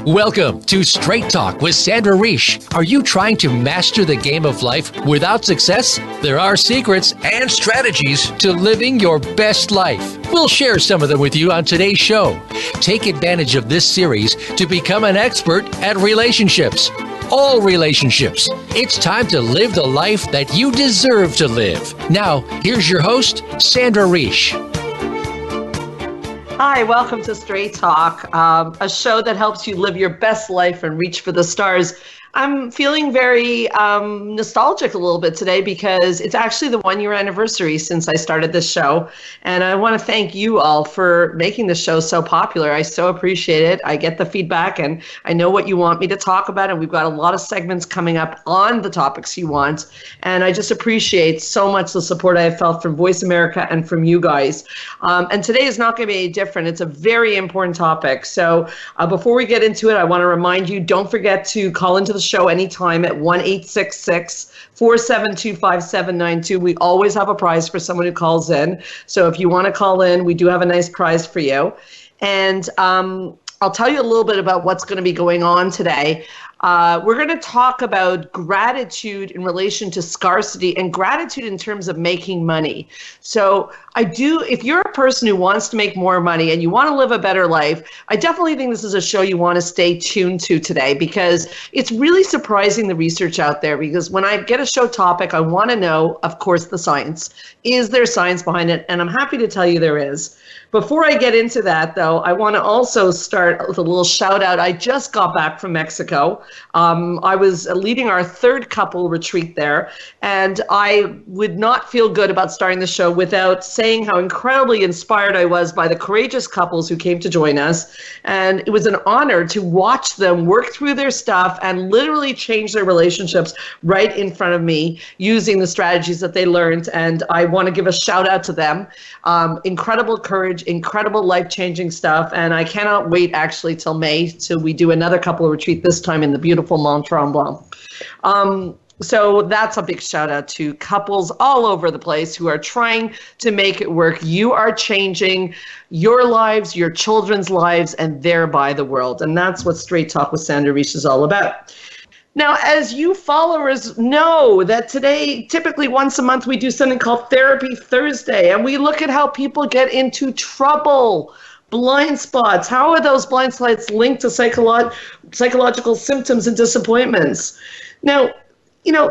Welcome to Straight Talk with Sandra Reish. Are you trying to master the game of life without success? There are secrets and strategies to living your best life. We'll share some of them with you on today's show. Take advantage of this series to become an expert at relationships. All relationships. It's time to live the life that you deserve to live. Now, here's your host, Sandra Reish. Hi, welcome to Straight Talk, a show that helps you live your best life and reach for the stars. I'm feeling very nostalgic a little bit today because it's actually the 1-year anniversary since I started this show. And I want to thank you all for making the show so popular. I so appreciate it. I get the feedback and I know what you want me to talk about. And we've got a lot of segments coming up on the topics you want. And I just appreciate so much the support I have felt from Voice America and from you guys. And today is not going to be any different. It's a very important topic. So before we get into it, I want to remind you, don't forget to call into the show anytime at 1-866-472-5792. We always have a prize for someone who calls in. So if you want to call in, we do have a nice prize for you. And I'll tell you a little bit about what's going to be going on today. We're going to talk about gratitude in relation to scarcity and gratitude in terms of making money. So if you're a person who wants to make more money and you want to live a better life, I definitely think this is a show you want to stay tuned to today because it's really surprising the research out there. Because when I get a show topic, I want to know, of course, the science. Is there science behind it? And I'm happy to tell you there is. Before I get into that, though, I want to also start with a little shout out. I just got back from Mexico. I was leading our third couple retreat there, and I would not feel good about starting the show without saying how incredibly inspired I was by the courageous couples who came to join us. And it was an honor to watch them work through their stuff and literally change their relationships right in front of me using the strategies that they learned. And I want to give a shout out to them. Incredible courage, incredible life-changing stuff. And I cannot wait actually till May till we do another couple retreat, this time in the beautiful Mont Tremblant. So that's a big shout out to couples all over the place who are trying to make it work. You are changing your lives, your children's lives, and thereby the world. And that's what Straight Talk with Sandra Reish is all about. Now, as you followers know that today, typically once a month, we do something called Therapy Thursday, and we look at how people get into trouble, blind spots. How are those blind spots linked to psychological symptoms and disappointments? Now,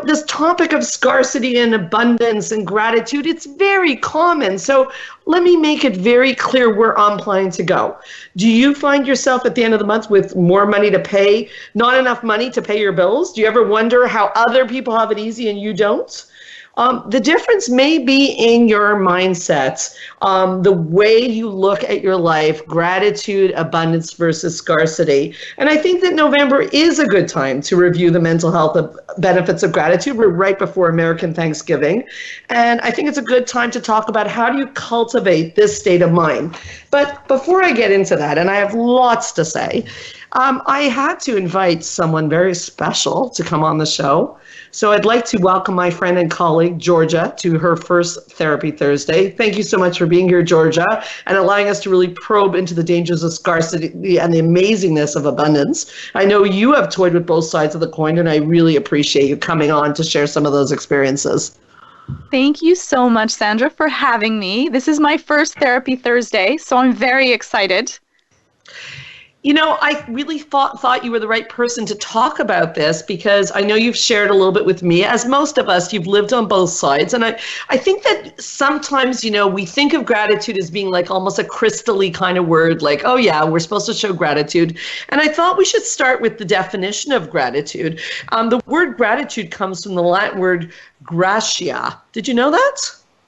this topic of scarcity and abundance and gratitude, it's very common. So let me make it very clear where I'm planning to go. Do you find yourself at the end of the month with more money to pay, not enough money to pay your bills? Do you ever wonder how other people have it easy and you don't? The difference may be in your mindset, the way you look at your life, gratitude, abundance versus scarcity. And I think that November is a good time to review the mental health benefits of gratitude. We're right before American Thanksgiving. And I think it's a good time to talk about how do you cultivate this state of mind. But before I get into that, and I have lots to say, I had to invite someone very special to come on the show. So I'd like to welcome my friend and colleague, Georgia, to her first Therapy Thursday. Thank you so much for being here, Georgia, and allowing us to really probe into the dangers of scarcity and the amazingness of abundance. I know you have toyed with both sides of the coin, and I really appreciate you coming on to share some of those experiences. Thank you so much, Sandra, for having me. This is my first Therapy Thursday, so I'm very excited. I really thought you were the right person to talk about this because I know you've shared a little bit with me. As most of us, you've lived on both sides. And I think that sometimes, we think of gratitude as being like almost a crystal-y kind of word, like, oh yeah, we're supposed to show gratitude. And I thought we should start with the definition of gratitude. The word gratitude comes from the Latin word gratia. Did you know that?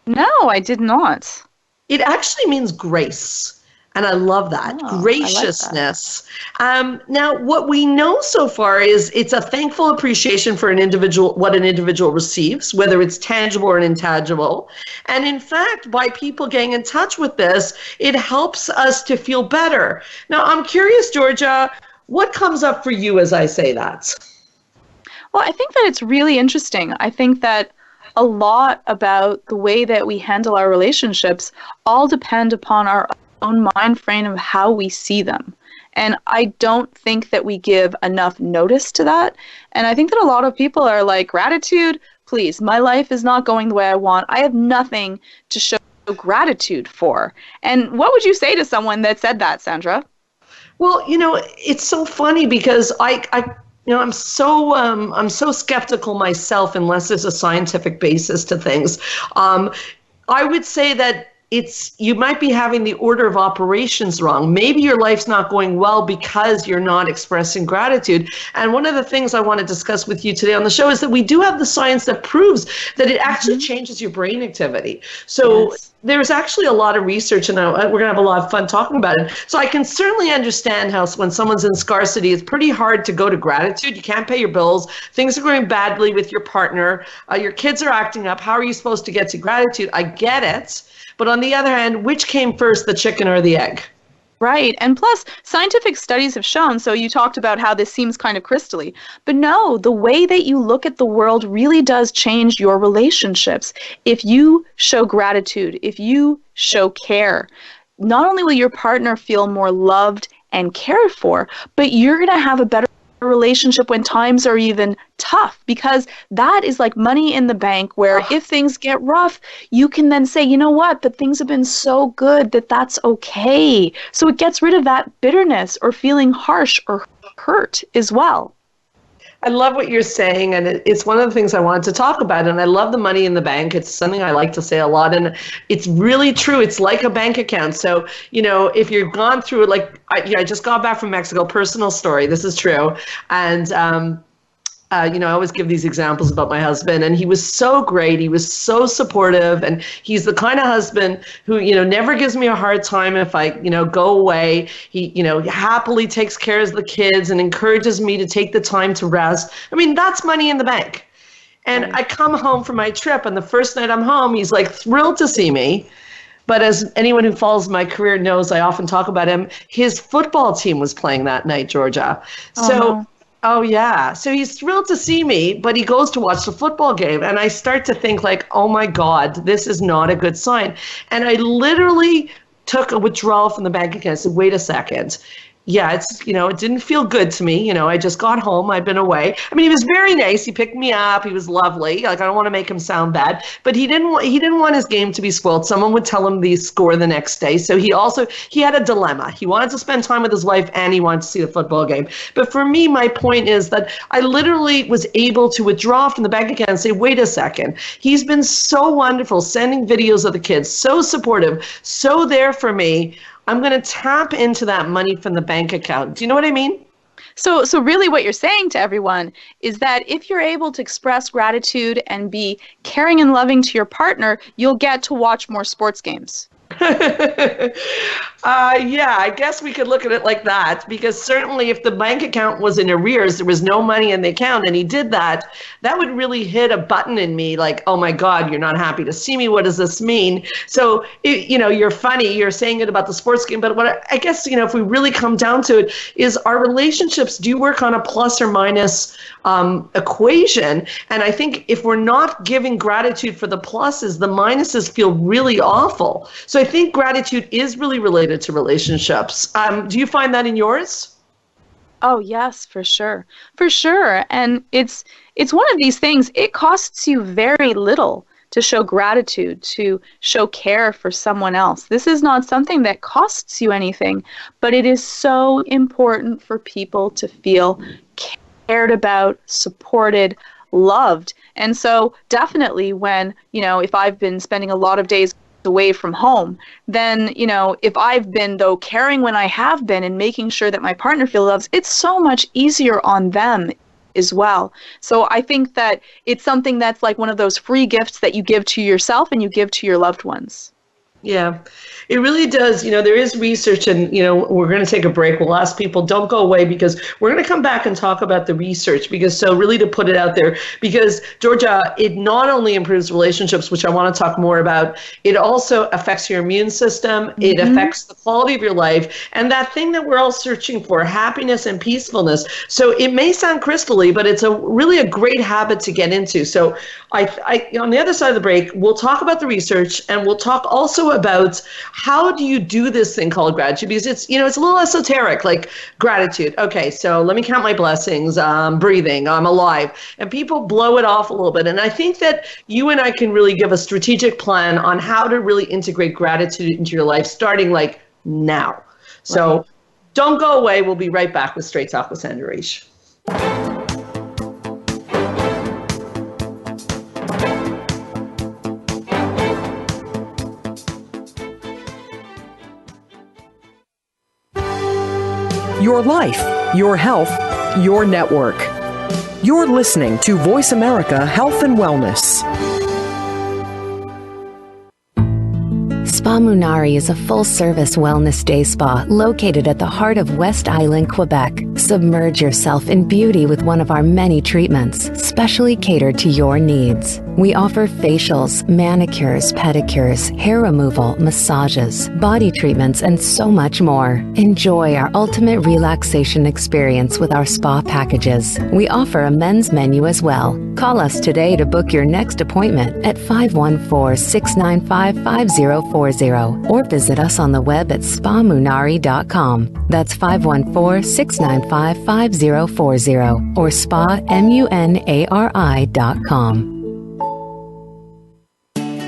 No, I did not. It actually means grace. And I love that. Graciousness. I like that. Now, what we know so far is it's a thankful appreciation for what an individual receives, whether it's tangible or intangible. And in fact, by people getting in touch with this, it helps us to feel better. Now, I'm curious, Georgia, what comes up for you as I say that? Well, I think that it's really interesting. I think that a lot about the way that we handle our relationships all depend upon our own mind frame of how we see them. And I don't think that we give enough notice to that. And I think that a lot of people are like, gratitude, please, my life is not going the way I want. I have nothing to show gratitude for. And what would you say to someone that said that, Sandra? Well, it's so funny because I'm so skeptical myself unless there's a scientific basis to things. I would say that you might be having the order of operations wrong. Maybe your life's not going well because you're not expressing gratitude. And one of the things I want to discuss with you today on the show is that we do have the science that proves that it actually changes your brain activity. So there's actually a lot of research, and we're going to have a lot of fun talking about it. So I can certainly understand how when someone's in scarcity, it's pretty hard to go to gratitude. You can't pay your bills. Things are going badly with your partner. Your kids are acting up. How are you supposed to get to gratitude? I get it. But on the other hand, which came first, the chicken or the egg? Right. And plus, scientific studies have shown, so you talked about how this seems kind of crystally, but no, the way that you look at the world really does change your relationships. If you show gratitude, if you show care, not only will your partner feel more loved and cared for, but you're going to have a better relationship when times are even tough, because that is like money in the bank where if things get rough, you can then say, you know what, but things have been so good that that's okay. So it gets rid of that bitterness or feeling harsh or hurt as well. I love what you're saying, and it's one of the things I wanted to talk about, and I love the money in the bank. It's something I like to say a lot, and it's really true. It's like a bank account. So, if you've gone through it, like I just got back from Mexico, personal story, this is true, and I always give these examples about my husband, and he was so great. He was so supportive, and he's the kind of husband who, never gives me a hard time if I, go away. He, happily takes care of the kids and encourages me to take the time to rest. I mean, that's money in the bank. And I come home from my trip, and the first night I'm home, he's like thrilled to see me. But as anyone who follows my career knows, I often talk about him. His football team was playing that night, Georgia. Oh, yeah. So he's thrilled to see me, but he goes to watch the football game. And I start to think like, oh, my God, this is not a good sign. And I literally took a withdrawal from the bank account. I said, wait a second. Yeah, it didn't feel good to me. I just got home. I'd been away. I mean, he was very nice. He picked me up. He was lovely. Like, I don't want to make him sound bad, but he didn't want his game to be spoiled. Someone would tell him the score the next day. So he had a dilemma. He wanted to spend time with his wife and he wanted to see the football game. But for me, my point is that I literally was able to withdraw from the bank account and say, wait a second. He's been so wonderful, sending videos of the kids, so supportive, so there for me. I'm going to tap into that money from the bank account. Do you know what I mean? So really what you're saying to everyone is that if you're able to express gratitude and be caring and loving to your partner, you'll get to watch more sports games. Yeah, I guess we could look at it like that, because certainly if the bank account was in arrears, there was no money in the account, and he did that, that would really hit a button in me like, oh my God, you're not happy to see me. What does this mean? So, you're funny, you're saying it about the sports game, but what I guess, if we really come down to it, is our relationships do work on a plus or minus equation. And I think if we're not giving gratitude for the pluses, the minuses feel really awful. So I think gratitude is really related to relationships. Do you find that in yours? Oh, yes, for sure. For sure. And it's one of these things, it costs you very little to show gratitude, to show care for someone else. This is not something that costs you anything, but it is so important for people to feel cared about, supported, loved. And so definitely when, if I've been spending a lot of days away from home, then, if I've been, though, caring when I have been and making sure that my partner feels loved, it's so much easier on them as well. So I think that it's something that's like one of those free gifts that you give to yourself and you give to your loved ones. Yeah, it really does. There is research, and, we're going to take a break. We'll ask people, don't go away, because we're going to come back and talk about the research, because so really to put it out there, because Georgia, it not only improves relationships, which I want to talk more about, it also affects your immune system. It affects the quality of your life, and that thing that we're all searching for, happiness and peacefulness. So it may sound crystally, but it's really a great habit to get into. So I on the other side of the break, we'll talk about the research, and we'll talk also about how do you do this thing called gratitude? Because it's, it's a little esoteric, like gratitude. Okay, so let me count my blessings. I'm breathing, I'm alive. And people blow it off a little bit. And I think that you and I can really give a strategic plan on how to really integrate gratitude into your life, starting like now. So don't go away. We'll be right back with Straight Talk with Sandra Reish. Your life, your health, your network. You're listening to Voice America Health and Wellness. Spa Munari is a full-service wellness day spa located at the heart of West Island, Quebec. Submerge yourself in beauty with one of our many treatments, specially catered to your needs. We offer facials, manicures, pedicures, hair removal, massages, body treatments, and so much more. Enjoy our ultimate relaxation experience with our spa packages. We offer a men's menu as well. Call us today to book your next appointment at 514-695-5040 or visit us on the web at spamunari.com. That's 514-695-5040 or spamunari.com.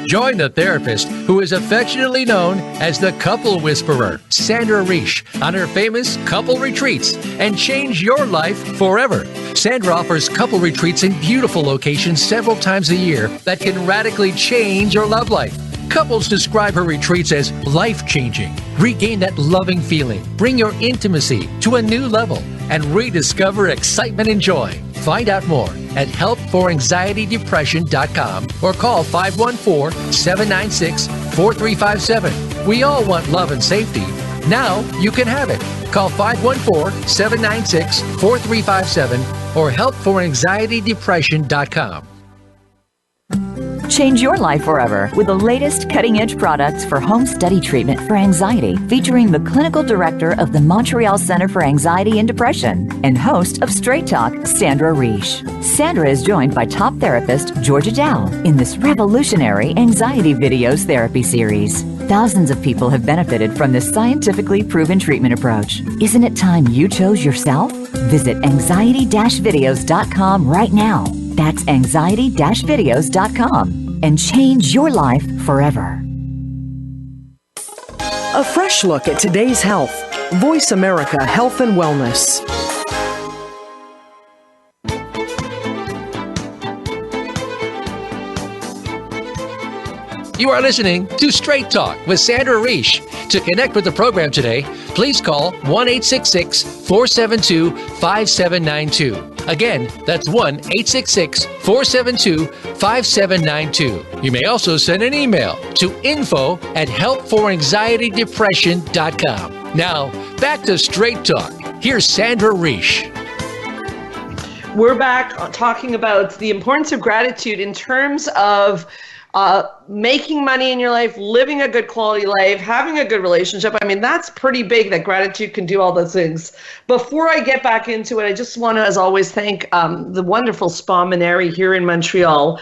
Join the therapist who is affectionately known as the Couple Whisperer, Sandra Reish, on her famous couple retreats and change your life forever. Sandra offers couple retreats in beautiful locations several times a year that can radically change your love life. Couples describe her retreats as life-changing. Regain that loving feeling, bring your intimacy to a new level, and rediscover excitement and joy. Find out more at helpforanxietydepression.com or call 514-796-4357. We all want love and safety. Now you can have it. Call 514-796-4357 or helpforanxietydepression.com. Change your life forever with the latest cutting-edge products for home study treatment for anxiety, featuring the clinical director of the Montreal Center for Anxiety and Depression and host of Straight Talk, Sandra Reish. Sandra is joined by top therapist Georgia Dow in this revolutionary anxiety videos therapy series. Thousands of people have benefited from this scientifically proven treatment approach. Isn't it time you chose yourself? Visit anxiety-videos.com right now. That's anxiety-videos.com and change your life forever. A fresh look at today's health. Voice America Health and Wellness. You are listening to Straight Talk with Sandra Reish. To connect with the program today, please call 1-866-472-5792. Again, that's 1-866-472-5792. You may also send an email to info@helpforanxietydepression.com. Now, back to Straight Talk. Here's Sandra Reish. We're back talking about the importance of gratitude in terms of making money in your life, living a good quality life, having a good relationship. I mean, that's pretty big that gratitude can do all those things. Before I get back into it, I just want to, as always, thank the wonderful Spa Munari here in Montreal.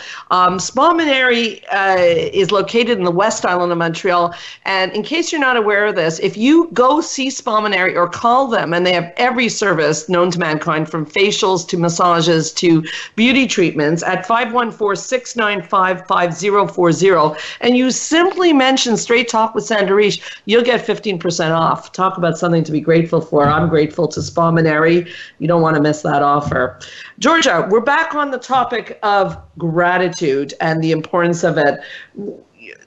Spa Munari is located in the West Island of Montreal. And in case you're not aware of this, if you go see Spa Munari or call them, and they have every service known to mankind, from facials to massages to beauty treatments, at 514-695-5040, and you simply mention Straight Talk with Sandra Reish, you'll get 15% off. Talk about something to be grateful for. I'm grateful to Spa Munari. You don't want to miss that offer. Georgia, we're back on the topic of gratitude and the importance of it.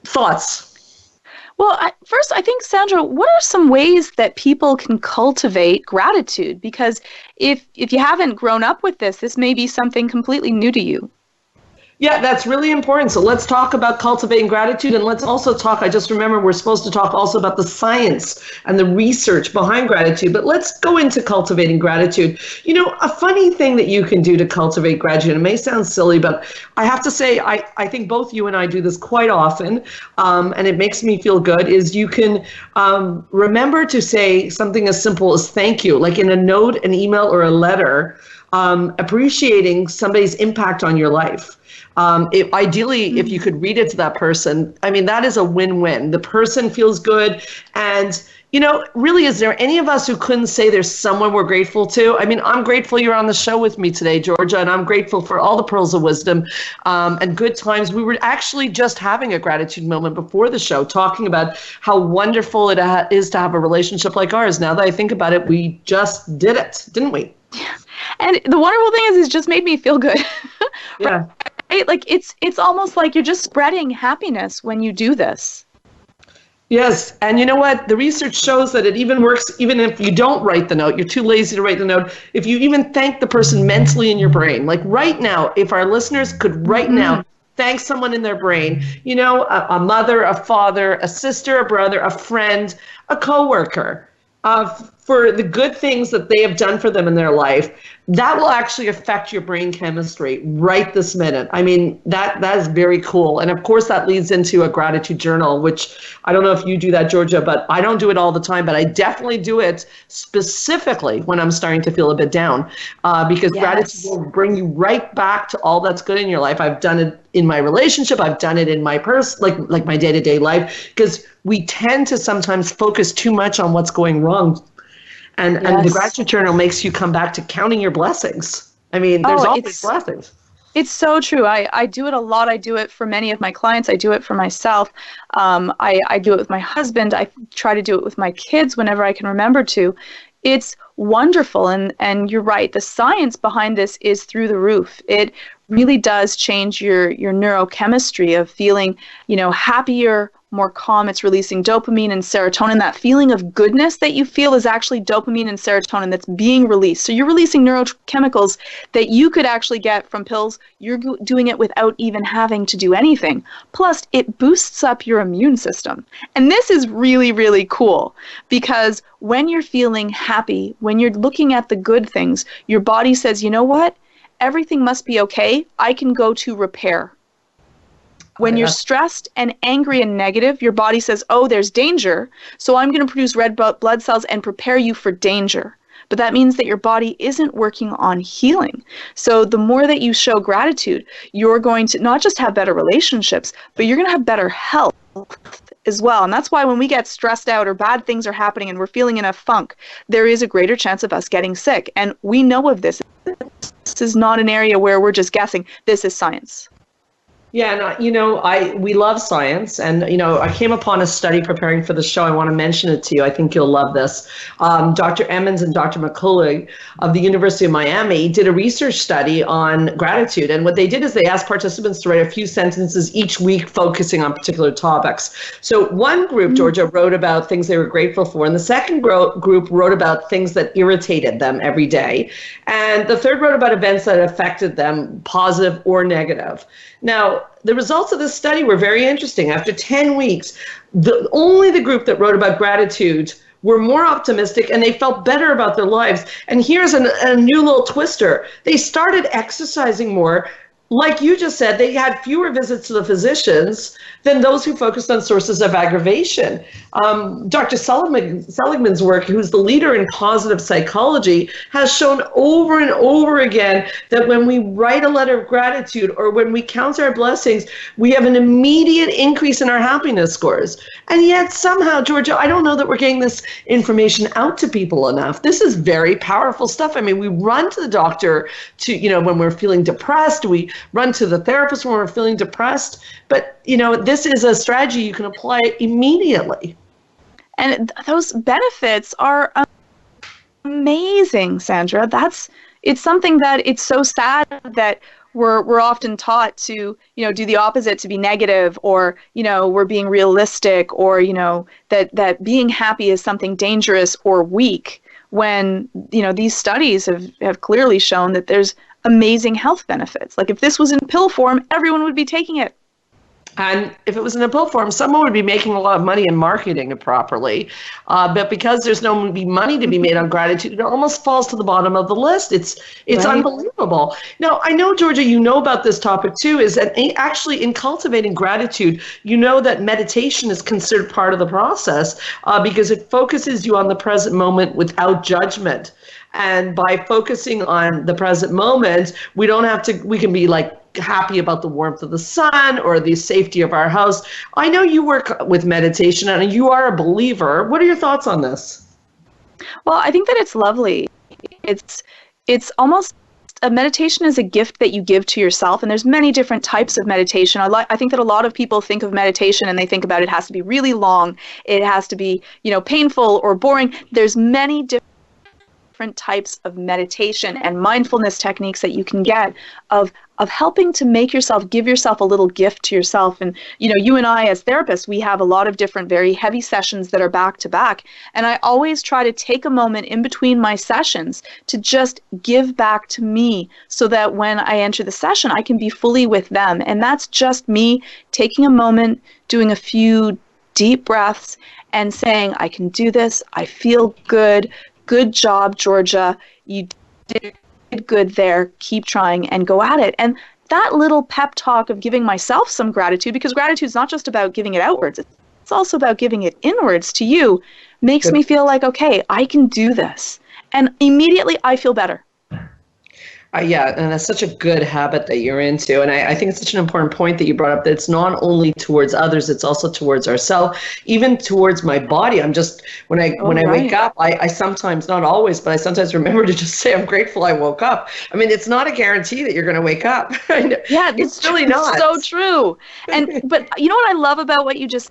Thoughts? Well, first, I think, Sandra, what are some ways that people can cultivate gratitude? Because if you haven't grown up with this may be something completely new to you. Yeah, that's really important. So let's talk about cultivating gratitude, and let's also talk, I just remember we're supposed to talk also about the science and the research behind gratitude, but let's go into cultivating gratitude. You know, a funny thing that you can do to cultivate gratitude, it may sound silly, but I have to say, I think both you and I do this quite often, and it makes me feel good, is you can remember to say something as simple as thank you, like in a note, an email, or a letter. appreciating somebody's impact on your life. Ideally, if you could read it to that person, I mean, that is a win-win. The person feels good. And, really, is there any of us who couldn't say there's someone we're grateful to? I mean, I'm grateful you're on the show with me today, Georgia, and I'm grateful for all the pearls of wisdom and good times. We were actually just having a gratitude moment before the show, talking about how wonderful it is to have a relationship like ours. Now that I think about it, we just did it, didn't we? Yeah. And the wonderful thing is, it just made me feel good. Yeah. Right? Like it's almost like you're just spreading happiness when you do this. Yes. And you know what? The research shows that it even works even if you don't write the note. You're too lazy to write the note. If you even thank the person mentally in your brain, like right now, if our listeners could right now thank someone in their brain, a mother, a father, a sister, a brother, a friend, a coworker, for the good things that they have done for them in their life, that will actually affect your brain chemistry right this minute. I mean, that is very cool. And of course, that leads into a gratitude journal, which I don't know if you do that, Georgia, but I don't do it all the time, but I definitely do it specifically when I'm starting to feel a bit down, because gratitude will bring you right back to all that's good in your life. I've done it in my relationship. I've done it in my like my day-to-day life, because we tend to sometimes focus too much on what's going wrong. And the gratitude journal makes you come back to counting your blessings. I mean, there's always blessings. It's so true. I do it a lot. I do it for many of my clients. I do it for myself. I do it with my husband. I try to do it with my kids whenever I can remember to. It's wonderful. And you're right. The science behind this is through the roof. It really does change your neurochemistry of feeling, happier, more calm. It's releasing dopamine and serotonin. That feeling of goodness that you feel is actually dopamine and serotonin that's being released. So you're releasing neurochemicals that you could actually get from pills. You're doing it without even having to do anything. Plus, it boosts up your immune system. And this is really, really cool, because when you're feeling happy, when you're looking at the good things, your body says, you know what? Everything must be okay. I can go to repair. When you're stressed and angry and negative, your body says, oh, there's danger, so I'm going to produce red blood cells and prepare you for danger. But that means that your body isn't working on healing. So the more that you show gratitude, you're going to not just have better relationships, but you're going to have better health as well. And that's why when we get stressed out or bad things are happening and we're feeling in a funk, there is a greater chance of us getting sick. And we know of this. This is not an area where we're just guessing. This is science. Yeah, and we love science, and I came upon a study preparing for the show. I want to mention it to you. I think you'll love this. Dr. Emmons and Dr. McCullough of the University of Miami did a research study on gratitude, and what they did is they asked participants to write a few sentences each week focusing on particular topics. So one group, Georgia, wrote about things they were grateful for, and the second group wrote about things that irritated them every day, and the third wrote about events that affected them, positive or negative. Now, the results of this study were very interesting. After 10 weeks, only the group that wrote about gratitude were more optimistic and they felt better about their lives. And here's a new little twister. They started exercising more. Like you just said, they had fewer visits to the physicians than those who focused on sources of aggravation. Dr. Seligman's work, who's the leader in positive psychology, has shown over and over again that when we write a letter of gratitude or when we count our blessings, we have an immediate increase in our happiness scores. And yet somehow, Georgia, I don't know that we're getting this information out to people enough. This is very powerful stuff. I mean, we run to the doctor when we're feeling depressed. We run to the therapist when we're feeling depressed. But, this is a strategy you can apply immediately. And those benefits are amazing, Sandra. It's something that it's so sad that we're often taught to, do the opposite, to be negative, or, we're being realistic, or, that being happy is something dangerous or weak, when, these studies have clearly shown that there's amazing health benefits. Like if this was in pill form, everyone would be taking it. And if it was in a pill form, someone would be making a lot of money and marketing it properly. But because there's no money to be made on gratitude, it almost falls to the bottom of the list. It's right. Unbelievable. Now, I know, Georgia, you know about this topic too, is that actually in cultivating gratitude, you know that meditation is considered part of the process because it focuses you on the present moment without judgment. And by focusing on the present moment, we can be like happy about the warmth of the sun or the safety of our house. I know you work with meditation and you are a believer. What are your thoughts on this? Well, I think that it's lovely. It's almost a meditation is a gift that you give to yourself, and there's many different types of meditation. I think that a lot of people think of meditation and they think about it has to be really long, it has to be, painful or boring. There's many different types of meditation and mindfulness techniques that you can get of helping to make yourself, give yourself a little gift to yourself. And, you and I as therapists, we have a lot of different very heavy sessions that are back to back. And I always try to take a moment in between my sessions to just give back to me so that when I enter the session, I can be fully with them. And that's just me taking a moment, doing a few deep breaths and saying, I can do this. I feel good. Good job, Georgia. You did good there. Keep trying and go at it. And that little pep talk of giving myself some gratitude, because gratitude is not just about giving it outwards, it's also about giving it inwards to you, makes me feel like, okay, I can do this. And immediately I feel better. Yeah, and that's such a good habit that you're into. And I think it's such an important point that you brought up, that it's not only towards others, it's also towards ourselves, even towards my body. I'm just, when I wake up, I sometimes, not always, but I sometimes remember to just say, I'm grateful I woke up. I mean, it's not a guarantee that you're going to wake up. Yeah, it's really not. So true. But you know what I love about what you just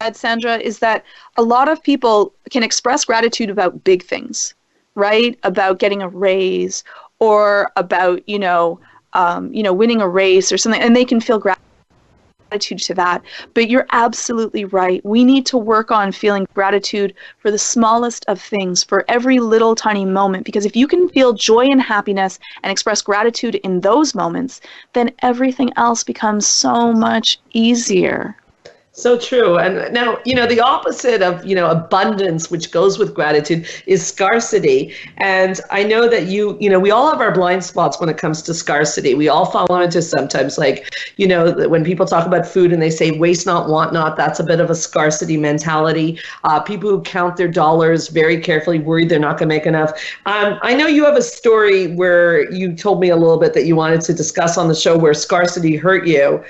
said, Sandra, is that a lot of people can express gratitude about big things, right? About getting a raise, or about, winning a race or something, and they can feel gratitude to that. But you're absolutely right. We need to work on feeling gratitude for the smallest of things, for every little tiny moment, because if you can feel joy and happiness and express gratitude in those moments, then everything else becomes so much easier. So true. And now, the opposite of, abundance, which goes with gratitude, is scarcity. And I know that we all have our blind spots when it comes to scarcity. We all fall into sometimes, like, when people talk about food and they say waste not, want not, that's a bit of a scarcity mentality. People who count their dollars very carefully, worried they're not going to make enough. I know you have a story where you told me a little bit that you wanted to discuss on the show where scarcity hurt you.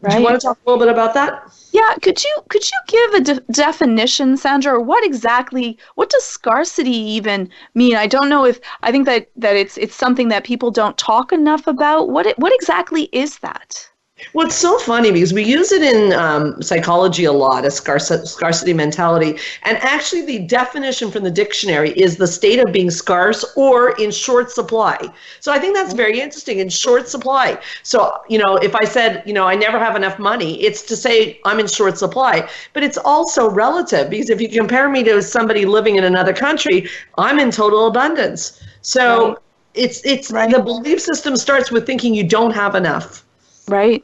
Right. Do you want to talk a little bit about that? Yeah, could you give a definition, Sandra, or what does scarcity even mean? I don't know I think that it's something that people don't talk enough about. What exactly is that? Well, it's so funny because we use it in psychology a lot, as scarcity mentality. And actually the definition from the dictionary is the state of being scarce or in short supply. So I think that's very interesting, in short supply. So, if I said, I never have enough money, it's to say I'm in short supply. But it's also relative, because if you compare me to somebody living in another country, I'm in total abundance. So it's right. The belief system starts with thinking you don't have enough. Right.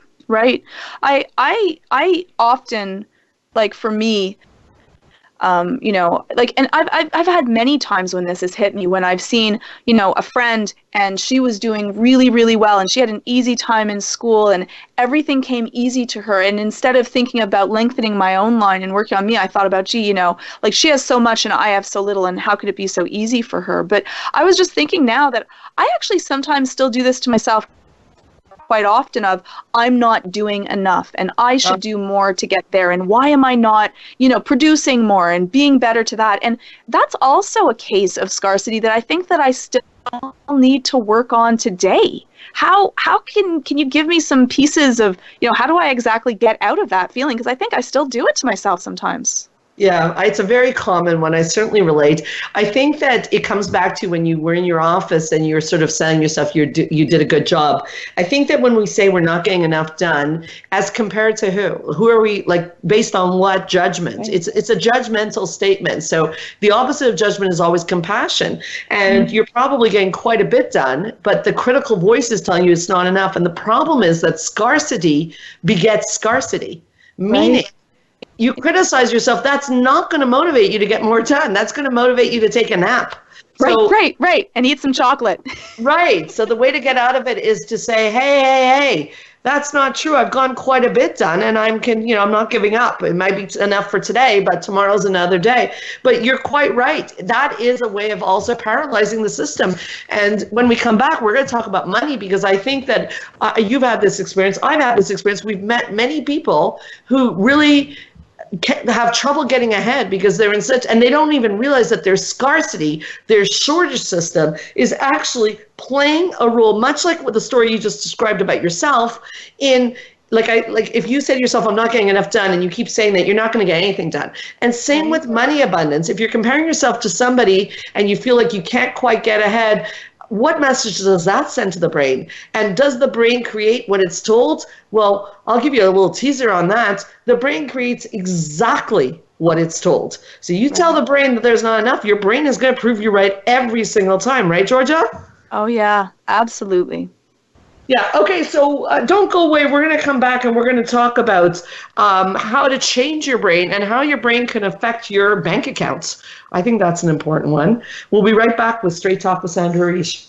I often, like, for me, and I've had many times when this has hit me, when I've seen, a friend and she was doing really, really well and she had an easy time in school and everything came easy to her. And instead of thinking about lengthening my own line and working on me, I thought about, gee, like, she has so much and I have so little, and how could it be so easy for her? But I was just thinking now that I actually sometimes still do this to myself quite often, of I'm not doing enough and I should do more to get there, and why am I not producing more and being better to that. And that's also a case of scarcity that I think that I still need to work on today. How can you give me some pieces of how do I exactly get out of that feeling, because I think I still do it to myself sometimes. Yeah, it's a very common one. I certainly relate. I think that it comes back to when you were in your office and you're sort of saying yourself you did a good job. I think that when we say we're not getting enough done, as compared to who? Who are we, like, based on what judgment? Right. It's a judgmental statement. So the opposite of judgment is always compassion. And you're probably getting quite a bit done, but the critical voice is telling you it's not enough. And the problem is that scarcity begets scarcity, meaning you criticize yourself, that's not going to motivate you to get more done. That's going to motivate you to take a nap. Right. And eat some chocolate. Right. So the way to get out of it is to say, hey, that's not true. I've gone quite a bit done and I'm not giving up. It might be enough for today, but tomorrow's another day. But you're quite right. That is a way of also paralyzing the system. And when we come back, we're going to talk about money, because I think that you've had this experience. I've had this experience. We've met many people who really have trouble getting ahead because they're in such, and they don't even realize that their scarcity, their shortage system is actually playing a role, much like with the story you just described about yourself. In like if you say to yourself, I'm not getting enough done, and you keep saying that, you're not going to get anything done. And same with money abundance. If you're comparing yourself to somebody and you feel like you can't quite get ahead, what message does that send to the brain? And does the brain create what it's told? Well, I'll give you a little teaser on that. The brain creates exactly what it's told. So you tell the brain that there's not enough, your brain is going to prove you right every single time. Right, Georgia? Oh, yeah, absolutely. Yeah. Okay. So don't go away. We're going to come back and we're going to talk about how to change your brain and how your brain can affect your bank accounts. I think that's an important one. We'll be right back with Straight Talk with Sandra Reish.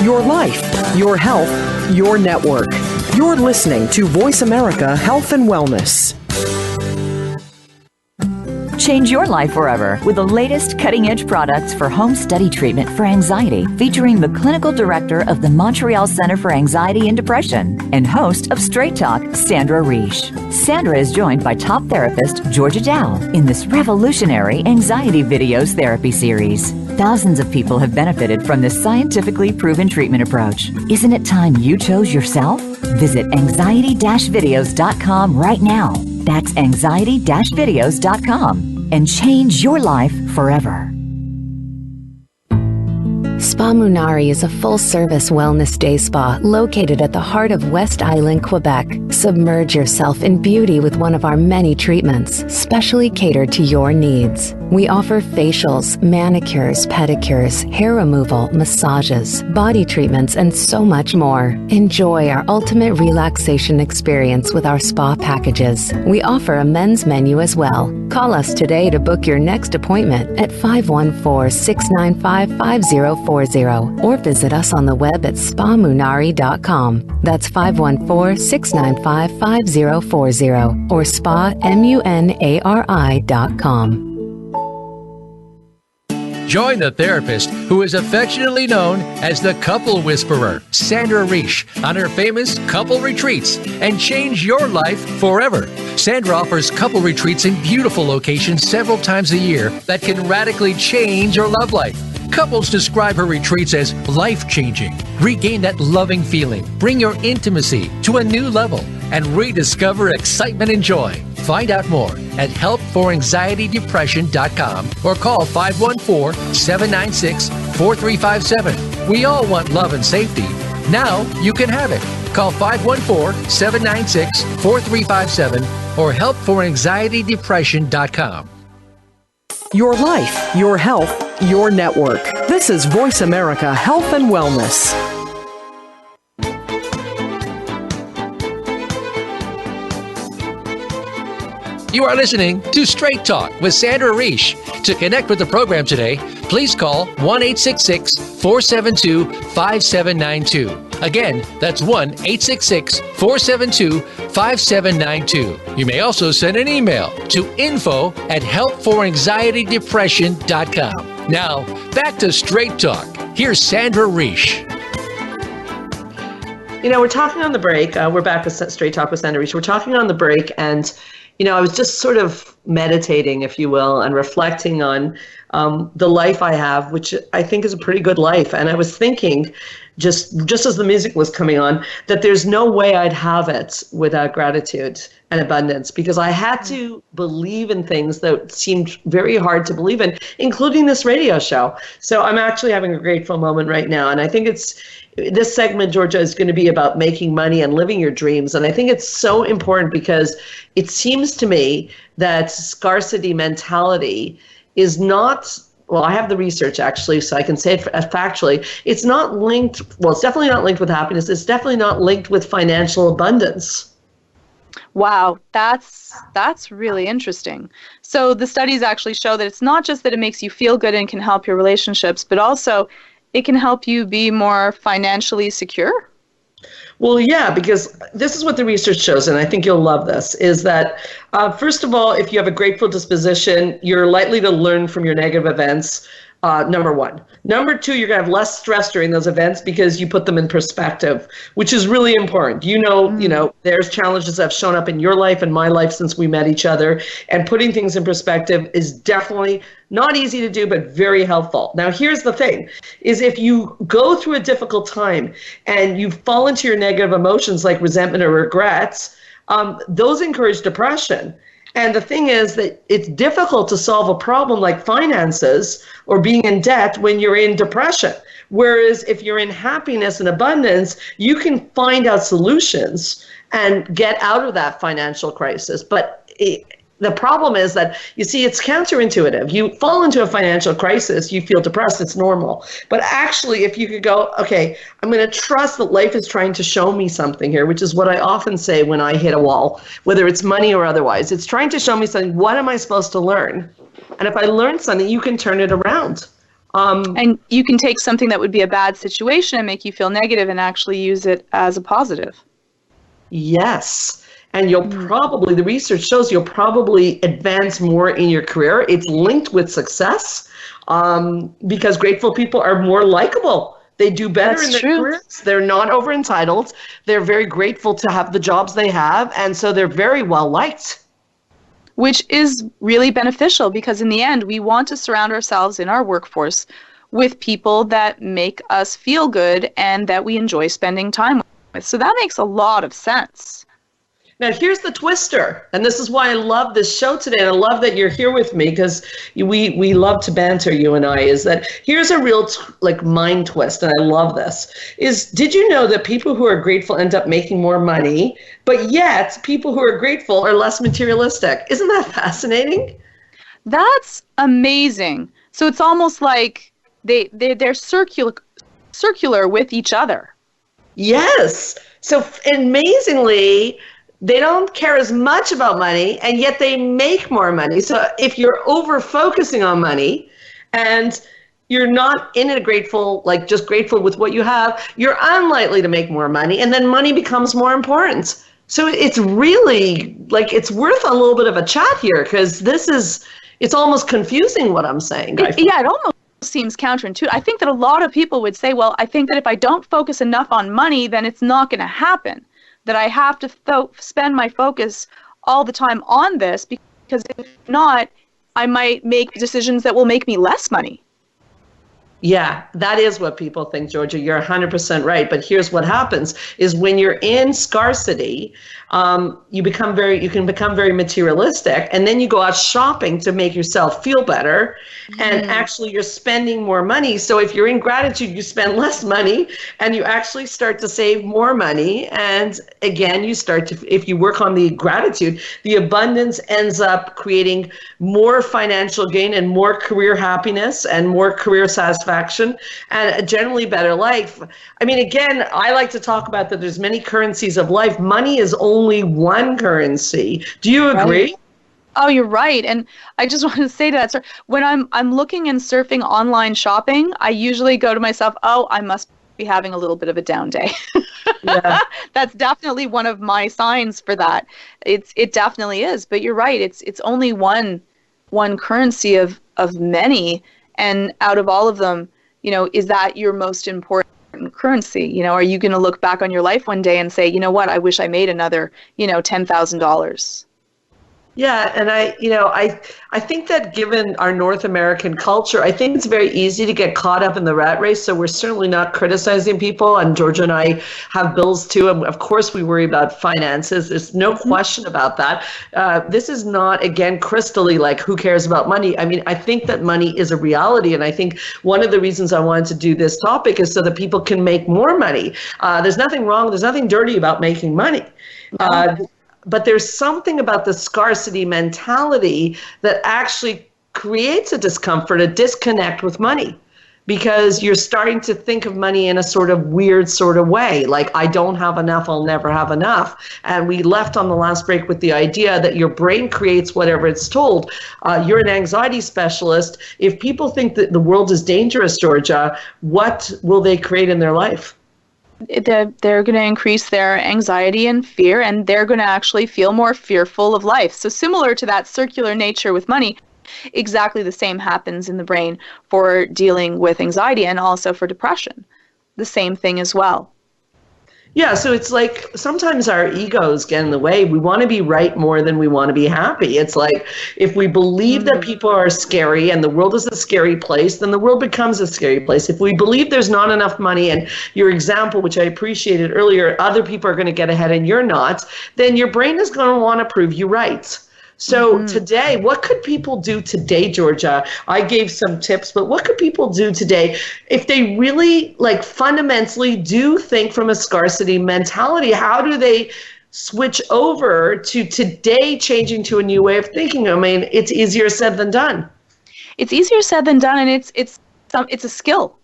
Your life, your health, your network. You're listening to Voice America Health and Wellness. Change your life forever with the latest cutting-edge products for home study treatment for anxiety, featuring the clinical director of the Montreal Center for Anxiety and Depression and host of Straight Talk, Sandra Reish. Sandra is joined by top therapist Georgia Dow in this revolutionary anxiety videos therapy series. Thousands of people have benefited from this scientifically proven treatment approach. Isn't it time you chose yourself? Visit anxiety-videos.com right now. That's anxiety-videos.com and change your life forever. Spa Munari is a full-service wellness day spa located at the heart of West Island, Quebec. Submerge yourself in beauty with one of our many treatments, specially catered to your needs. We offer facials, manicures, pedicures, hair removal, massages, body treatments, and so much more. Enjoy our ultimate relaxation experience with our spa packages. We offer a men's menu as well. Call us today to book your next appointment at 514-695-5040 or visit us on the web at spamunari.com. That's 514-695-5040 or spamunari.com. Join the therapist who is affectionately known as the Couple Whisperer, Sandra Reish, on her famous couple retreats, and change your life forever. Sandra offers couple retreats in beautiful locations several times a year that can radically change your love life. Couples describe her retreats as life-changing. Regain that loving feeling, bring your intimacy to a new level, and rediscover excitement and joy. Find out more at helpforanxietydepression.com or call 514-796-4357. We all want love and safety. Now you can have it. Call 514-796-4357 or helpforanxietydepression.com. Your life, your health, your network. This is Voice America Health and Wellness. You are listening to Straight Talk with Sandra Reish. To connect with the program today, please call 1-866-472-5792. Again, that's 1-866-472-5792. You may also send an email to info@helpforanxietydepression.com. Now, back to Straight Talk. Here's Sandra Reish. You know, we're talking on the break. We're back with Straight Talk with Sandra Reish. We're talking on the break, and I was just sort of meditating, if you will, and reflecting on the life I have, which I think is a pretty good life. And I was thinking, just as the music was coming on, that there's no way I'd have it without gratitude and abundance, because I had to believe in things that seemed very hard to believe in, including this radio show. So I'm actually having a grateful moment right now. And I think this segment, Georgia, is going to be about making money and living your dreams. And I think it's so important because it seems to me that scarcity mentality is not, well, I have the research actually, so I can say it factually. It's not linked, well, it's definitely not linked with happiness. It's definitely not linked with financial abundance. Wow, that's really interesting. So the studies actually show that it's not just that it makes you feel good and can help your relationships, but also it can help you be more financially secure? Well, yeah, because this is what the research shows, and I think you'll love this, is that, first of all, if you have a grateful disposition, you're likely to learn from your negative events, number one. Number two, you're going to have less stress during those events because you put them in perspective, which is really important. You know, there's challenges that have shown up in your life and my life since we met each other, and putting things in perspective is definitely not easy to do, but very helpful. Now, here's the thing, is if you go through a difficult time and you fall into your negative emotions like resentment or regrets, those encourage depression. And the thing is that it's difficult to solve a problem like finances or being in debt when you're in depression. Whereas if you're in happiness and abundance, you can find out solutions and get out of that financial crisis. But the problem is that, you see, it's counterintuitive. You fall into a financial crisis, you feel depressed, it's normal. But actually, if you could go, okay, I'm going to trust that life is trying to show me something here, which is what I often say when I hit a wall, whether it's money or otherwise. It's trying to show me something. What am I supposed to learn? And if I learn something, you can turn it around. And you can take something that would be a bad situation and make you feel negative and actually use it as a positive. Yes. And you'll probably, the research shows you'll probably advance more in your career. It's linked with success because grateful people are more likable. They do better in their careers. They're not over entitled. They're very grateful to have the jobs they have. And so they're very well liked. Which is really beneficial because in the end, we want to surround ourselves in our workforce with people that make us feel good and that we enjoy spending time with. So that makes a lot of sense. Now, here's the twister, and this is why I love this show today, and I love that you're here with me because we love to banter, you and I, is that here's a real mind twist, and I love this, is did you know that people who are grateful end up making more money, but yet people who are grateful are less materialistic? Isn't that fascinating? That's amazing. So it's almost like they're circular with each other. Yes. So amazingly, they don't care as much about money, and yet they make more money. So if you're over focusing on money and you're not in a grateful, just grateful with what you have, you're unlikely to make more money, and then money becomes more important. So it's really it's worth a little bit of a chat here because it's almost confusing what I'm saying. It almost seems counterintuitive. I think that a lot of people would say, well, I think that if I don't focus enough on money, then it's not going to happen. That I have to spend my focus all the time on this because if not, I might make decisions that will make me less money. Yeah, that is what people think, Georgia. You're 100% right. But here's what happens is when you're in scarcity, you can become very materialistic, and then you go out shopping to make yourself feel better, and actually you're spending more money. So if you're in gratitude, you spend less money, and you actually start to save more money. And again, if you work on the gratitude, the abundance ends up creating more financial gain and more career happiness and more career satisfaction and a generally better life. I mean, again, I like to talk about that there's many currencies of life. Money is only one currency. Do you agree? Right. Oh, you're right. And I just want to say to that, sir, when I'm looking and surfing online shopping, I usually go to myself, oh, I must be having a little bit of a down day. Yeah. That's definitely one of my signs for that. It definitely is. But you're right. It's only one currency of many. And out of all of them, is that your most important currency? Are you going to look back on your life one day and say, you know what, I wish I made another, $10,000? Yeah, and I think that given our North American culture, I think it's very easy to get caught up in the rat race. So we're certainly not criticizing people. And Georgia and I have bills too, and of course we worry about finances. There's no question about that. This is not, again, crystally like who cares about money. I mean, I think that money is a reality, and I think one of the reasons I wanted to do this topic is so that people can make more money. There's nothing wrong. There's nothing dirty about making money. But there's something about the scarcity mentality that actually creates a discomfort, a disconnect with money, because you're starting to think of money in a sort of weird sort of way, like I don't have enough, I'll never have enough. And we left on the last break with the idea that your brain creates whatever it's told. You're an anxiety specialist. If people think that the world is dangerous, Georgia, what will they create in their life? They're going to increase their anxiety and fear, and they're going to actually feel more fearful of life. So similar to that circular nature with money, exactly the same happens in the brain for dealing with anxiety and also for depression. The same thing as well. Yeah, so it's like sometimes our egos get in the way. We want to be right more than we want to be happy. It's like if we believe that people are scary and the world is a scary place, then the world becomes a scary place. If we believe there's not enough money, and your example, which I appreciated earlier, other people are going to get ahead and you're not, then your brain is going to want to prove you right. So today, what could people do today, Georgia? I gave some tips, but what could people do today if they really fundamentally do think from a scarcity mentality? How do they switch over to today changing to a new way of thinking? I mean, it's easier said than done. It's easier said than done, and it's a skill,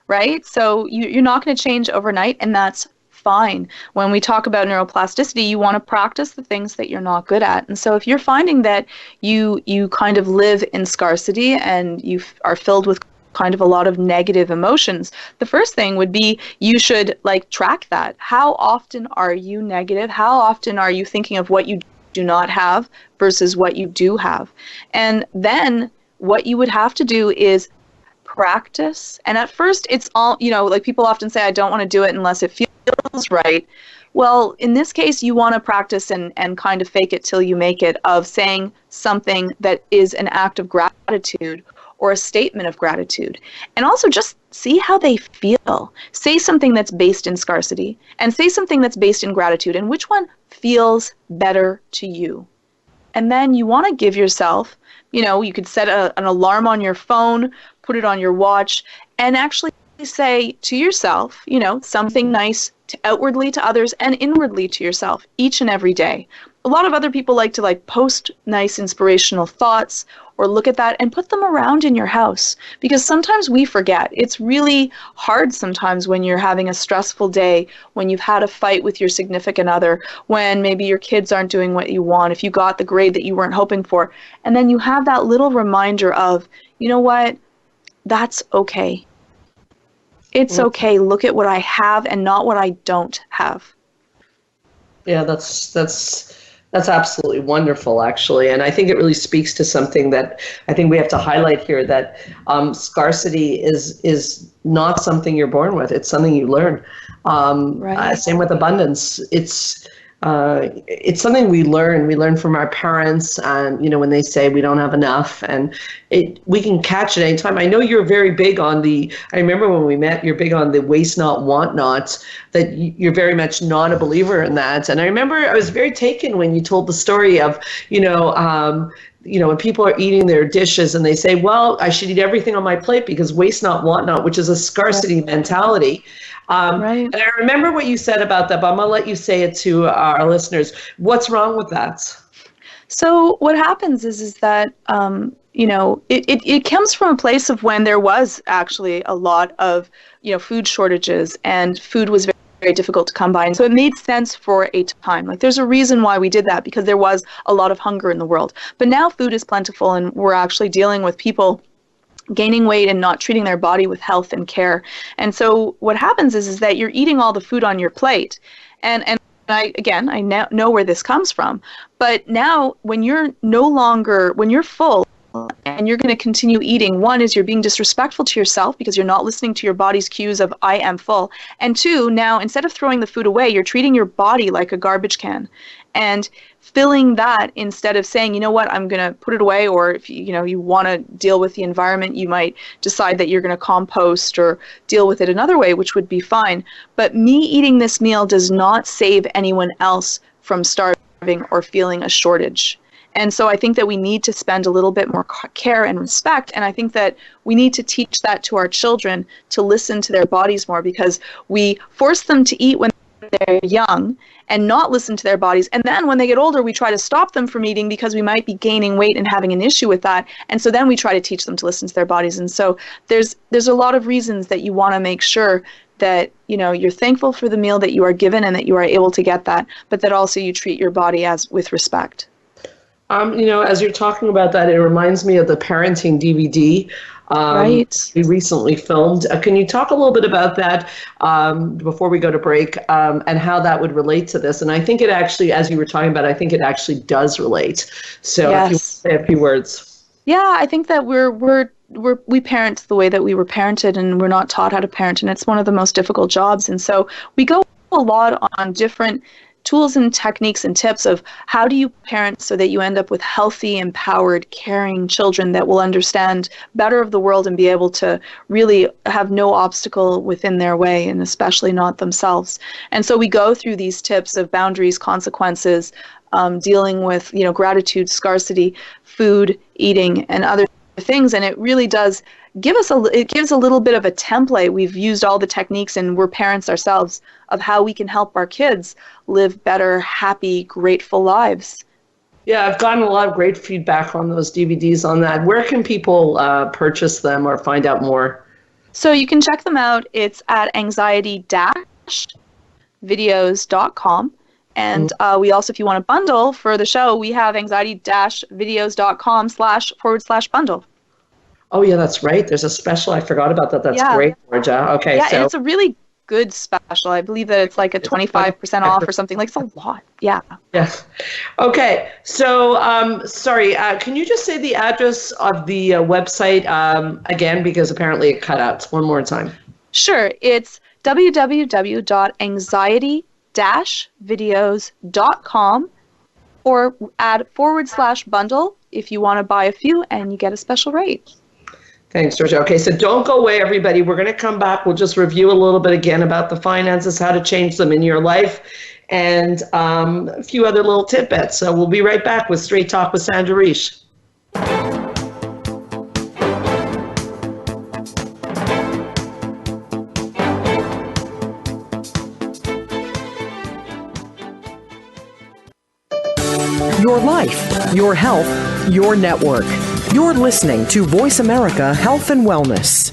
right? So you're not going to change overnight, and that's fine. When we talk about neuroplasticity, you want to practice the things that you're not good at. And so if you're finding that you kind of live in scarcity and you are filled with kind of a lot of negative emotions, the first thing would be you should track that. How often are you negative? How often are you thinking of what you do not have versus what you do have? And then what you would have to do is practice. And at first it's all, people often say, I don't want to do it unless it feels right. Well, in this case, you want to practice and kind of fake it till you make it of saying something that is an act of gratitude or a statement of gratitude. And also just see how they feel. Say something that's based in scarcity and say something that's based in gratitude, and which one feels better to you. And then you want to give yourself, you could set an alarm on your phone, put it on your watch, and actually say to yourself, something nice outwardly to others and inwardly to yourself each and every day. A lot of other people like to post nice inspirational thoughts or look at that and put them around in your house, because sometimes we forget. It's really hard sometimes when you're having a stressful day, when you've had a fight with your significant other, when maybe your kids aren't doing what you want, if you got the grade that you weren't hoping for, and then you have that little reminder of, you know what, that's okay. It's okay. Look at what I have and not what I don't have. Yeah, that's absolutely wonderful, actually. And I think it really speaks to something that I think we have to highlight here, that scarcity is not something you're born with. It's something you learn. Right. Same with abundance. It's something we learn. We learn from our parents, and when they say we don't have enough, and we can catch it anytime. I know you're very big on I remember when we met, you're big on the waste not, want not, that you're very much not a believer in that. And I remember I was very taken when you told the story of, when people are eating their dishes and they say, well, I should eat everything on my plate because waste not, want not, which is a scarcity mentality. Right. And I remember what you said about that, but I'm going to let you say it to our listeners. What's wrong with that? So what happens is that, it comes from a place of when there was actually a lot of, food shortages, and food was very, very difficult to come by. And so it made sense for a time. There's a reason why we did that, because there was a lot of hunger in the world. But now food is plentiful, and we're actually dealing with people gaining weight and not treating their body with health and care. And so what happens is that you're eating all the food on your plate. And I know where this comes from. But now when you're full and you're going to continue eating, one is you're being disrespectful to yourself because you're not listening to your body's cues of I am full. And two, now instead of throwing the food away, you're treating your body like a garbage can. And filling that, instead of saying, you know what, I'm going to put it away, or if you want to deal with the environment, you might decide that you're going to compost or deal with it another way, which would be fine. But me eating this meal does not save anyone else from starving or feeling a shortage. And so I think that we need to spend a little bit more care and respect. And I think that we need to teach that to our children, to listen to their bodies more, because we force them to eat when they're young and not listen to their bodies. And then when they get older, we try to stop them from eating because we might be gaining weight and having an issue with that. And so then we try to teach them to listen to their bodies. And so there's a lot of reasons that you want to make sure that you're thankful for the meal that you are given and that you are able to get that, but that also you treat your body with respect. As you're talking about that, it reminds me of the parenting DVD. Right. We recently filmed. Can you talk a little bit about that before we go to break, and how that would relate to this? And I think it actually, as you were talking about, I think it actually does relate. So yes. If you say a few words. Yeah, I think that we parent the way that we were parented, and we're not taught how to parent, and it's one of the most difficult jobs. And so we go a lot on different tools and techniques and tips of how do you parent so that you end up with healthy, empowered, caring children that will understand better of the world and be able to really have no obstacle within their way, and especially not themselves. And so we go through these tips of boundaries, consequences, dealing with gratitude, scarcity, food, eating, and other things. And it really does gives a little bit of a template. We've used all the techniques, and we're parents ourselves, of how we can help our kids live better, happy, grateful lives. Yeah, I've gotten a lot of great feedback on those DVDs on that. Where can people purchase them or find out more? So you can check them out. It's at anxiety-videos.com. And we also, if you want a bundle for the show, we have anxiety-videos.com//bundle. Oh, yeah, that's right. There's a special. I forgot about that. That's great, Georgia. Okay. Yeah, and it's a really good special. I believe that it's like a 25% off or something. Like, it's a lot. Yeah. Yeah. Okay. So, sorry, can you just say the address of the website again? Because apparently it cut out. One more time. Sure. It's www.anxiety-videos.com, or add /bundle if you want to buy a few and you get a special rate. Thanks, Georgia. Okay, so don't go away, everybody. We're going to come back. We'll just review a little bit again about the finances, how to change them in your life, and a few other little tidbits. So we'll be right back with Straight Talk with Sandra Reish. Your life, your health, your network. You're listening to Voice America Health and Wellness.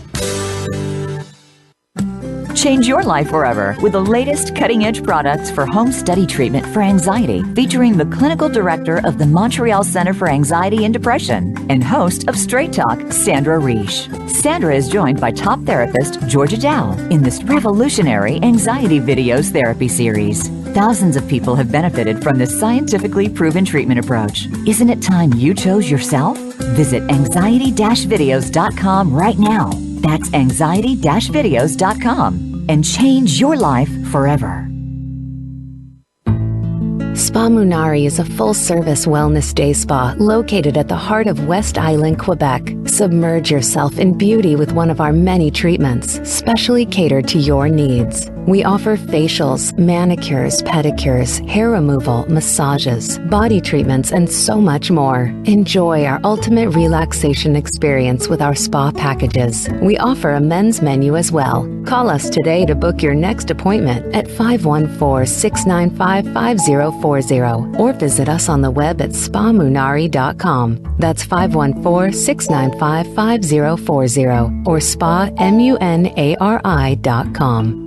Change your life forever with the latest cutting-edge products for home study treatment for anxiety, featuring the clinical director of the Montreal Center for Anxiety and Depression and host of Straight Talk, Sandra Reish. Sandra is joined by top therapist Georgia Dow in this revolutionary Anxiety Videos therapy series. Thousands of people have benefited from this scientifically proven treatment approach. Isn't it time you chose yourself? Visit anxiety-videos.com right now. That's anxiety-videos.com and change your life forever. Spa Munari is a full-service wellness day spa located at the heart of West Island, Quebec. Submerge yourself in beauty with one of our many treatments, specially catered to your needs. We offer facials, manicures, pedicures, hair removal, massages, body treatments, and so much more. Enjoy our ultimate relaxation experience with our spa packages. We offer a men's menu as well. Call us today to book your next appointment at 514-695-5040 or visit us on the web at spamunari.com. That's 514-695-5040 or spamunari.com.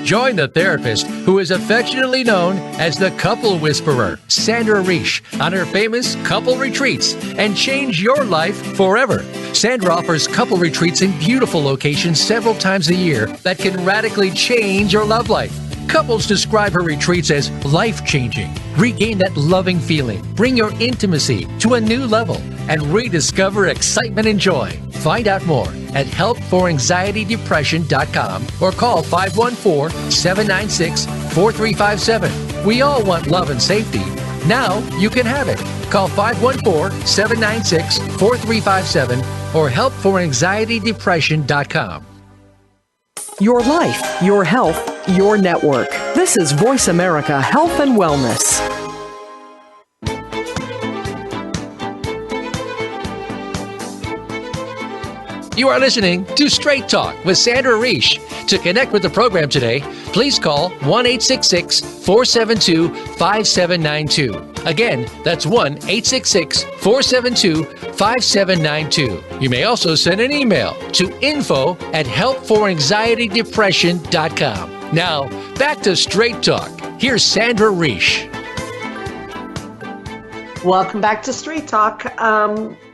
Join the therapist who is affectionately known as the Couple Whisperer, Sandra Reish, on her famous couple retreats, and change your life forever. Sandra offers couple retreats in beautiful locations several times a year that can radically change your love life. Couples describe her retreats as life-changing. Regain that loving feeling, bring your intimacy to a new level, and rediscover excitement and joy. Find out more at helpforanxietydepression.com or call 514-796-4357. We all want love and safety. Now you can have it. Call 514-796-4357 or helpforanxietydepression.com. Your life, your health, your network. This is Voice America Health and Wellness. You are listening to Straight Talk with Sandra Reish. To connect with the program today, please call 1-866-472-5792. Again, that's 1-866-472-5792. You may also send an email to info@helpforanxietydepression.com. Now, back to Straight Talk. Here's Sandra Reish. Welcome back to Straight Talk.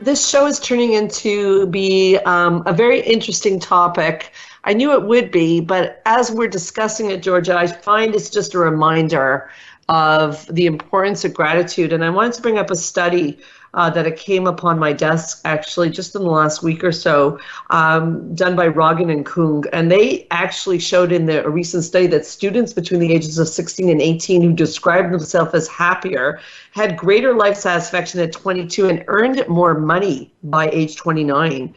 This show is turning into be a very interesting topic. I knew it would be, but as we're discussing it, Georgia, I find it's just a reminder of the importance of gratitude. And I wanted to bring up a study that it came upon my desk actually just in the last week or so, done by Rogan and Kung. And they actually showed in a recent study that students between the ages of 16 and 18 who described themselves as happier had greater life satisfaction at 22 and earned more money by age 29.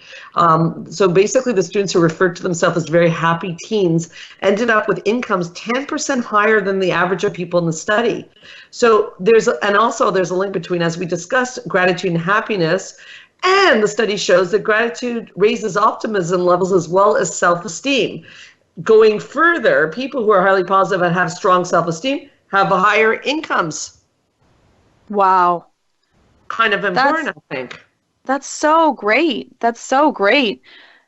So basically the students who referred to themselves as very happy teens ended up with incomes 10% higher than the average of people in the study. So there's a link between, as we discussed, gratitude and happiness. And the study shows that gratitude raises optimism levels as well as self-esteem. Going further, people who are highly positive and have strong self-esteem have higher incomes. Wow. Kind of important, I think. That's so great. That's so great.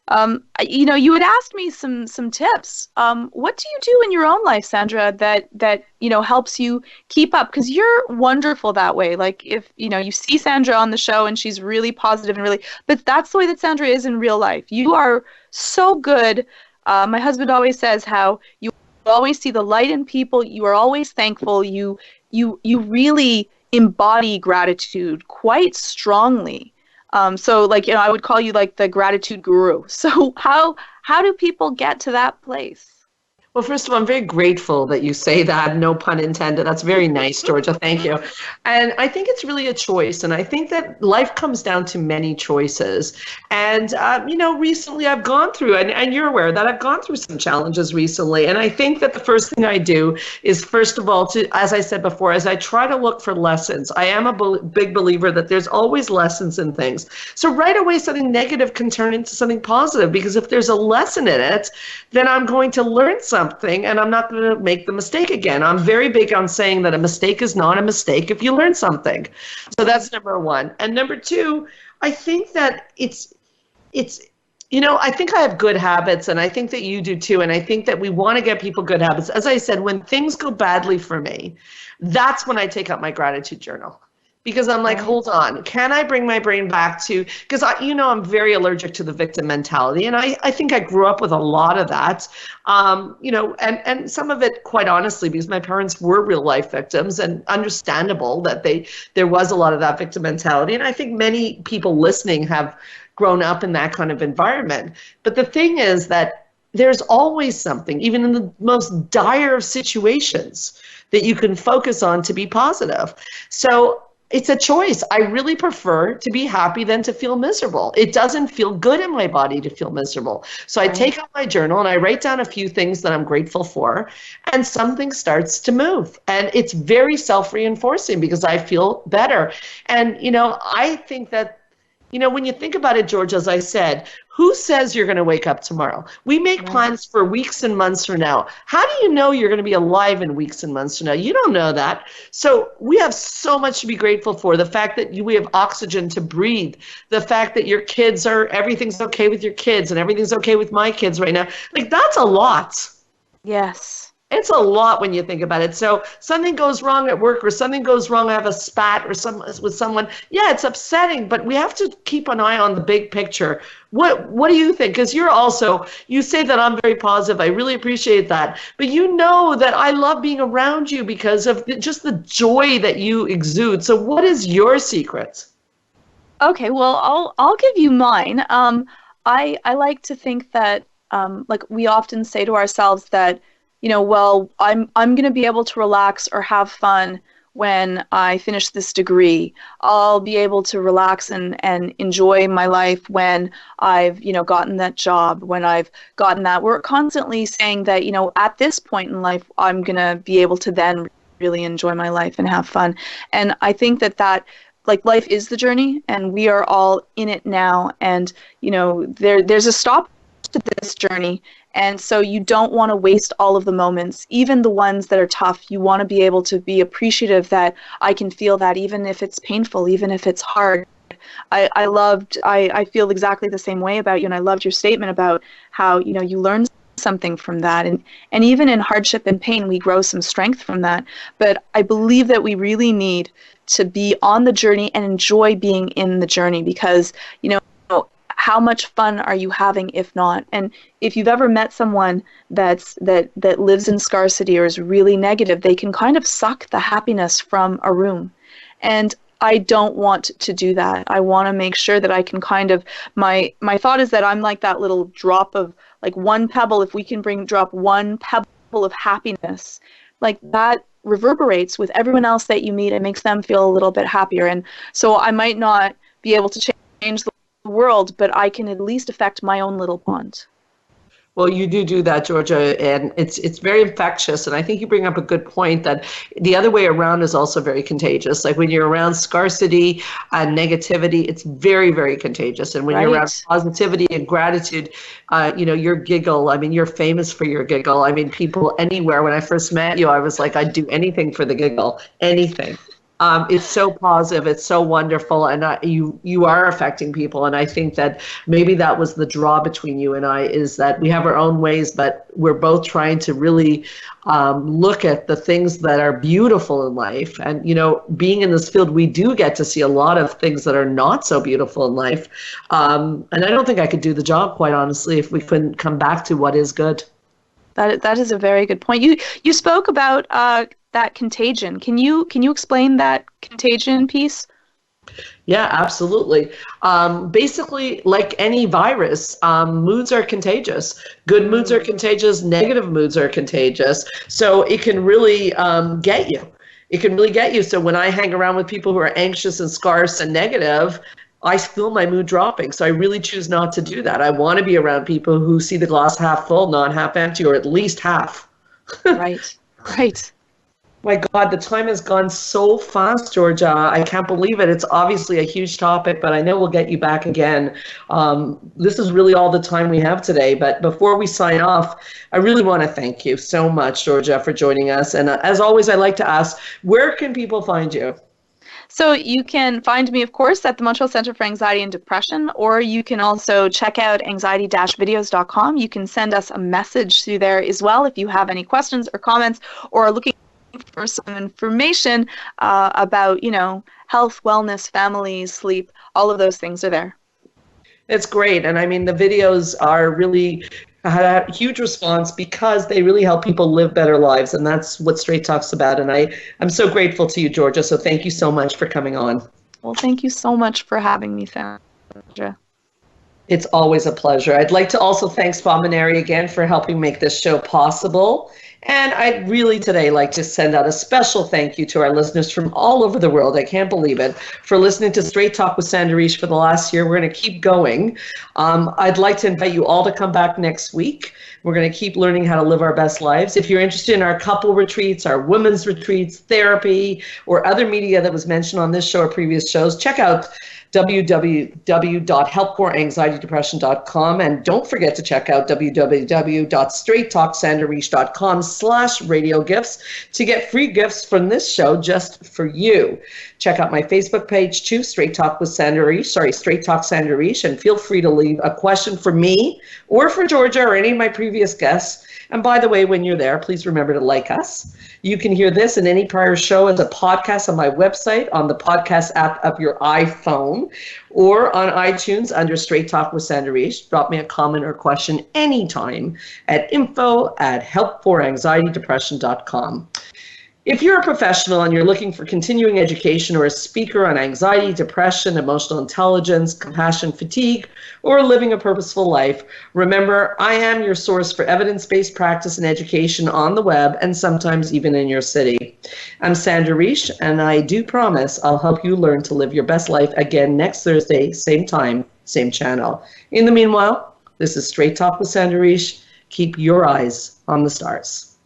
You had asked me some tips. What do you do in your own life, Sandra, that helps you keep up? Because you're wonderful that way. Like if you see Sandra on the show and she's really positive and but that's the way that Sandra is in real life. You are so good. My husband always says how you always see the light in people. You are always thankful. You really embody gratitude quite strongly. So I would call you like the gratitude guru. So how do people get to that place? Well, first of all, I'm very grateful that you say that. No pun intended. That's very nice, Georgia. Thank you. And I think it's really a choice. And I think that life comes down to many choices. And, recently I've gone through, and you're aware that I've gone through some challenges recently. And I think that the first thing I do is, first of all, as I said before, as I try to look for lessons. I am a big believer that there's always lessons in things. So right away, something negative can turn into something positive, because if there's a lesson in it, then I'm going to learn something and I'm not going to make the mistake again. I'm very big on saying that a mistake is not a mistake if you learn something. So that's number one. And number two, I think that I think I have good habits, and I think that you do too. And I think that we want to get people good habits. As I said, when things go badly for me, that's when I take out my gratitude journal. Because I'm like, hold on, can I bring my brain back to, because I'm very allergic to the victim mentality. And I think I grew up with a lot of that, and some of it, quite honestly, because my parents were real life victims, and understandable that there was a lot of that victim mentality. And I think many people listening have grown up in that kind of environment. But the thing is that there's always something, even in the most dire of situations, that you can focus on to be positive. So it's a choice. I really prefer to be happy than to feel miserable. It doesn't feel good in my body to feel miserable. So I take out my journal and I write down a few things that I'm grateful for, and something starts to move. And it's very self-reinforcing because I feel better. And, I think that, when you think about it, George, as I said, who says you're going to wake up tomorrow? We make plans for weeks and months from now. How do you know you're going to be alive in weeks and months from now? You don't know that. So we have so much to be grateful for. The fact that we have oxygen to breathe, the fact that your kids everything's okay with your kids and everything's okay with my kids right now. Like, that's a lot. Yes. It's a lot when you think about it. So something goes wrong at work, or something goes wrong, I have a spat with someone. Yeah, it's upsetting, but we have to keep an eye on the big picture. What do you think? Because you say that I'm very positive. I really appreciate that. But you know that I love being around you because of just the joy that you exude. So what is your secret? Okay, well, I'll give you mine. I like to think that, like we often say to ourselves that well, I'm going to be able to relax or have fun when I finish this degree. I'll be able to relax and enjoy my life when I've, gotten that job, when I've gotten that. We're constantly saying that, at this point in life, I'm going to be able to then really enjoy my life and have fun. And I think that like life is the journey and we are all in it now. And, there's a stop to this journey. And so you don't want to waste all of the moments, even the ones that are tough. You want to be able to be appreciative that I can feel that even if it's painful, even if it's hard. I feel exactly the same way about you. And I loved your statement about how, you learn something from that. And even in hardship and pain, we grow some strength from that. But I believe that we really need to be on the journey and enjoy being in the journey because, how much fun are you having if not? And if you've ever met someone that lives in scarcity or is really negative, they can kind of suck the happiness from a room. And I don't want to do that. I want to make sure that I can kind of, my thought is that I'm like that little drop of, like one pebble, if we can drop one pebble of happiness, like that reverberates with everyone else that you meet and makes them feel a little bit happier. And so I might not be able to change the world, but I can at least affect my own little pond. Well, you do that, Georgia, and it's very infectious. And I think you bring up a good point that the other way around is also very contagious. Like when you're around scarcity and negativity, it's very, very contagious. And when you're around positivity and gratitude, your giggle. I mean, you're famous for your giggle. I mean, people anywhere. When I first met you, I was like, I'd do anything for the giggle, anything. It's so positive. It's so wonderful. And you are affecting people. And I think that maybe that was the draw between you and I, is that we have our own ways, but we're both trying to really look at the things that are beautiful in life. And, being in this field, we do get to see a lot of things that are not so beautiful in life. And I don't think I could do the job, quite honestly, if we couldn't come back to what is good. That is a very good point. You spoke about that contagion. Can you explain that contagion piece? Yeah, absolutely. Basically, like any virus, moods are contagious. Good moods are contagious. Negative moods are contagious. So it can really get you. It can really get you. So when I hang around with people who are anxious and scarce and negative, I feel my mood dropping. So I really choose not to do that. I want to be around people who see the glass half full, not half empty, or at least half. Right. My God, the time has gone so fast, Georgia. I can't believe it. It's obviously a huge topic, but I know we'll get you back again. This is really all the time we have today. But before we sign off, I really want to thank you so much, Georgia, for joining us. And as always, I like to ask, where can people find you? So you can find me, of course, at the Montreal Centre for Anxiety and Depression, or you can also check out anxiety-videos.com. You can send us a message through there as well if you have any questions or comments or are looking for some information about, health, wellness, family, sleep. All of those things are there. It's great. And I mean, the videos are really had a huge response because they really help people live better lives. And that's what Straight Talk's about. And I'm so grateful to you, Georgia. So thank you so much for coming on. Well, thank you so much for having me, Sandra. It's always a pleasure. I'd like to also thank Spa Minari again for helping make this show possible. And I'd really today like to send out a special thank you to our listeners from all over the world. I can't believe it, for listening to Straight Talk with Sandra Riche for the last year. We're going to keep going. I'd like to invite you all to come back next week. We're going to keep learning how to live our best lives. If you're interested in our couple retreats, our women's retreats, therapy, or other media that was mentioned on this show or previous shows, check out www.helpforanxietydepression.com, and don't forget to check out www.straighttalksandrariche.com/radio gifts to get free gifts from this show just for you. Check out my Facebook page too, Straight Talk Sandra Riche, and feel free to leave a question for me or for Georgia or any of my previous guests. And by the way, when you're there, please remember to like us. You can hear this and any prior show as a podcast on my website, on the podcast app of your iPhone, or on iTunes under Straight Talk with Sandra Riche. Drop me a comment or question anytime at info@helpforanxietydepression.com. If you're a professional and you're looking for continuing education or a speaker on anxiety, depression, emotional intelligence, compassion, fatigue, or living a purposeful life, remember, I am your source for evidence-based practice and education on the web and sometimes even in your city. I'm Sandra Reish, and I do promise I'll help you learn to live your best life again next Thursday, same time, same channel. In the meanwhile, this is Straight Talk with Sandra Reish. Keep your eyes on the stars.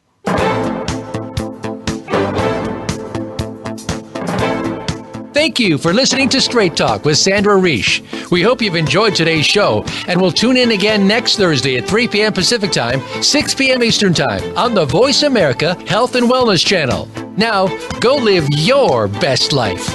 Thank you for listening to Straight Talk with Sandra Reish. We hope you've enjoyed today's show, and we'll tune in again next Thursday at 3 p.m. Pacific Time, 6 p.m. Eastern Time on the Voice America Health and Wellness Channel. Now, go live your best life.